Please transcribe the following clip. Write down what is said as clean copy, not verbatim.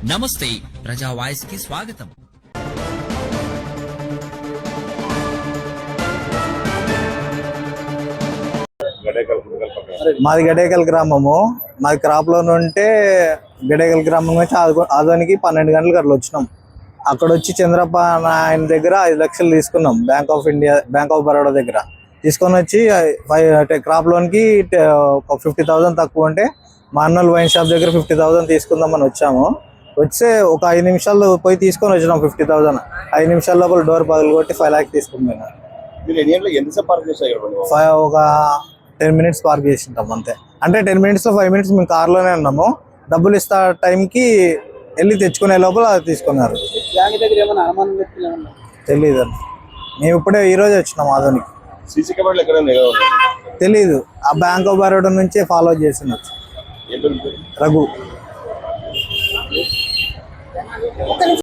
నమస్తే ప్రజా వాయిస్ కి స్వాగతం. మాది గడేకల్ గ్రామము. మాది క్రాప్ లోన్ ఉంటే గడేకల్ గ్రామం నుంచి ఆదోనికి 12 గంటలకు అట్లా వచ్చినాం. అక్కడ వచ్చి చంద్రప్ప ఆయన దగ్గర 5 లక్షలు తీసుకున్నాం. బ్యాంక్ ఆఫ్ బరోడా దగ్గర తీసుకొని వచ్చి క్రాప్ లోన్ కి ఒక 50,000 తక్కువ ఉంటే మా అన్నలు వైన్ షాప్ దగ్గర 50,000 తీసుకుందామని వచ్చాము. వచ్చే ఒక 5 నిమిషాలు పోయి తీసుకొని వచ్చినాం 50,000. 5 నిమిషాల లోపల డోర్ పగలు కొట్టి 5 lakhs తీసుకున్నాం. ఒక 10 minutes పార్క్ చేసింటాం అంతే. అంటే 10 minutes లో 5 minutes మేము కార్లోనే ఉన్నాము. డబ్బులు ఇస్తా టైంకి వెళ్ళి తెచ్చుకునే లోపల తీసుకున్నారు. తెలీదు, మేము ఇప్పుడే ఈరోజు వచ్చినాం ఆదోనికి. తెలీదు, ఆ బ్యాంక్ ఆఫ్ బరోడా నుంచే ఫాలో చేస్తున్నారు. రఘు.